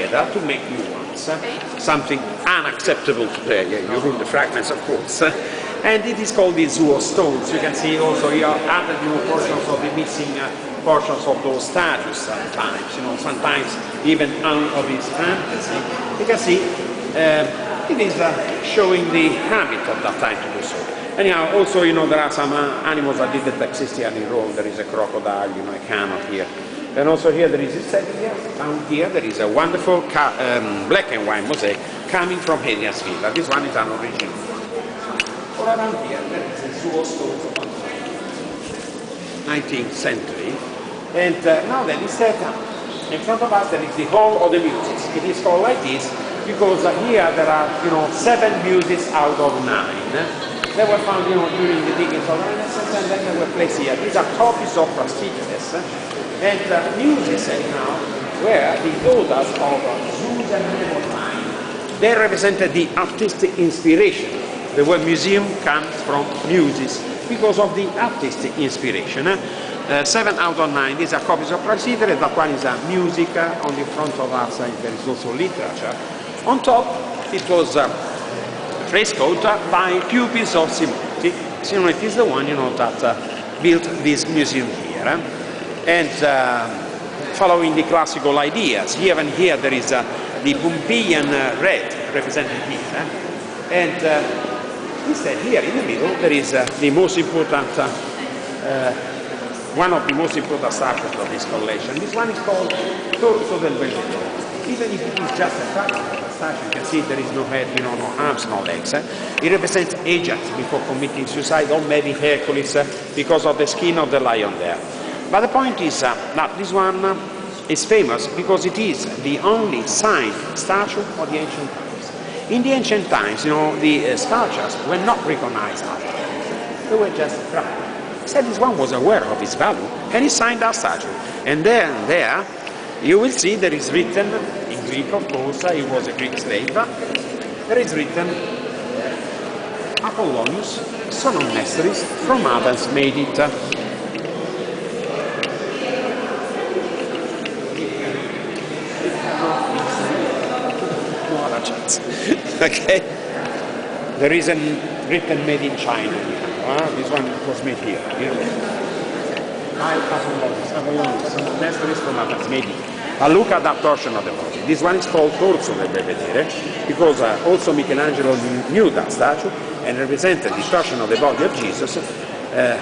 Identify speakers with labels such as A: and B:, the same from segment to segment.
A: together to make new ones. Something unacceptable today. Yeah, you ruin the fragments, of course. And it is called the Zuo stones. You can see also here added portions of the missing portions of those statues sometimes. Sometimes even out of his fantasy. You can see it is showing the habit of that time to do so. Anyhow, also, there are some animals that didn't exist here in Rome. There is a crocodile, a camel here. And also here there is a set here. Down here there is a wonderful black and white mosaic coming from Hadrian's Villa. This one is an original one. All around here there is a Zuo stone from 19th century. And now that is set in front of us there is the Hall of the Muses. It is called like this because here there are 7 muses out of 9. They were found, during the diggings of Renaissance, and then they were placed here. These are copies of Prastigenes, and muses anyhow were the daughters of Zeus and Nemesis. They represented the artistic inspiration. The word museum comes from muses because of the artistic inspiration. 7 out of 9, these are copies of Prastigenes. That one is music. On the front of our side there is also literature. On top it was frescoed by pupils of Simonetti. Simonetti is the one, that built this museum here. And following the classical ideas, here and here there is the Pompeian red represented here. And instead here in the middle there is the most important, one of the most important statues of this collection. This one is called Torso del Belvedere. Even if it is just a fragment of a statue, you can see there is no head, no arms, no legs. It represents Ajax before committing suicide, or maybe Hercules because of the skin of the lion there. But the point is that this one is famous because it is the only signed statue of the ancient times. In the ancient times, the sculptures were not recognized as art. They were just fragments. Instead, this one was aware of its value and he signed that statue. And there, you will see there is written, in Greek of course, he was a Greek slave, there is written, Apollonius, son of Nestorius, from Athens made it. No other chance. Okay? There is a written made in China. This one was made here. Apollonius, son of Nestorius, from Athens made it. But look at that portion of the body. This one is called Torso del Belvedere because also Michelangelo knew that statue and represented the torsion of the body of Jesus,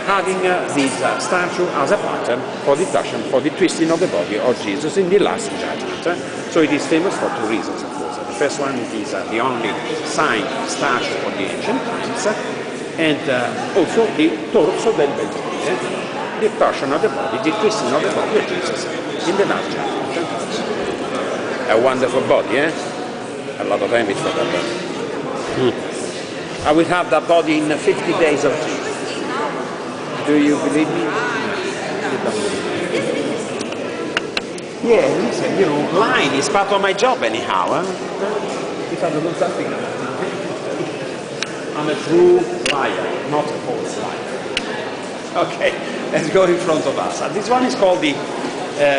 A: having this statue as a pattern for the torsion, for the twisting of the body of Jesus in the Last Judgment. So it is famous for 2 reasons, of course. The first one, it is the only signed statue of the ancient times, and also the Torso del Belvedere, the torsion of the body, the twisting of the body of Jesus in the Last Judgment. A wonderful body, A lot of image for that body. I will have that body in 50 days of Jesus. Do you believe me? Yeah, listen, lying is part of my job anyhow. If I do something, I'm a true liar, not a false liar. Okay, let's go in front of us. This one is called the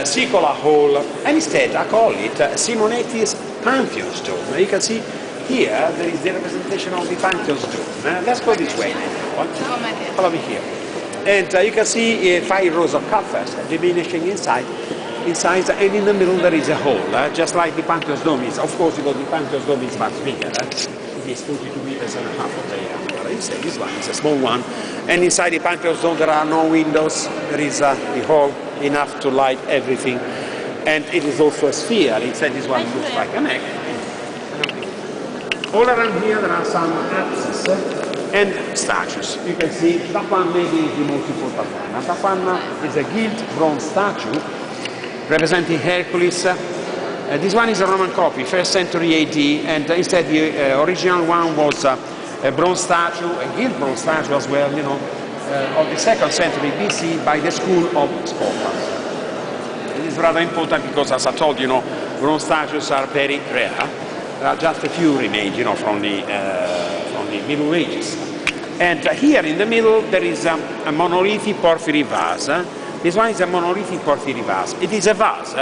A: circular hall, and instead I call it Simonetti's Pantheon stone. You can see here there is the representation of the Pantheon stone. Let's go this way now. Follow me here. And you can see 5 rows of cutters diminishing inside, and in the middle there is a hole, just like the Pantheon dome is. Of course, because the Pantheon dome is much bigger. It is 42 meters and a half of diameter. Instead, this one is a small one. And inside the Pantheon dome there are no windows. There is the hole enough to light everything, and it is also a sphere. Instead, this one looks like an egg. All around here there are some axes and statues. You can see that one maybe is the most important one. And that one is a gilt bronze statue representing Hercules. This one is a Roman copy, 1st century AD, and instead the original one was a bronze statue, a gilt bronze statue as well, of the 2nd century BC by the school of Scotland. It is rather important because, as I told you, bronze statues are very rare. There are just a few remain, from the Middle Ages. And here in the middle there is a monolithic porphyry vase. This one is a monolithic porphyry vase. It is a vase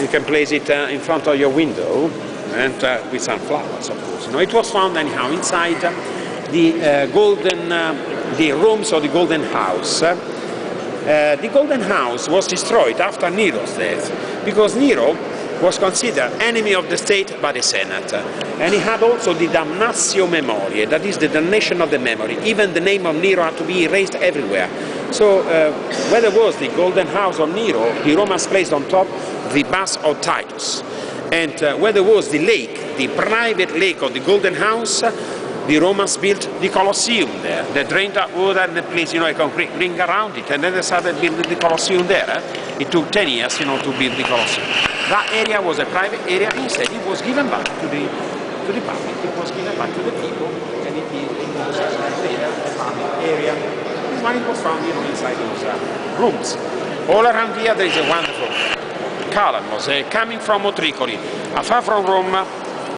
A: You can place it in front of your window, and with some flowers, of course. It was found anyhow inside the rooms of the Golden House. The Golden House was destroyed after Nero's death, because Nero was considered enemy of the state by the Senate, and he had also the damnatio memoriae, that is the damnation of the memory. Even the name of Nero had to be erased everywhere. So where there was the Golden House of Nero, the Romans placed on top the bust of Titus, and where there was the lake, the private lake of the Golden House, the Romans built the Colosseum there. They drained that water and they placed, a concrete ring around it, and then they started building the Colosseum there. It took 10 years, to build the Colosseum. That area was a private area. Instead, it was given back to the public. It was given back to the people, and it was a public area. This one it was found, inside those rooms. All around here there is a wonderful Calamos, coming from Otricoli, far from Rome.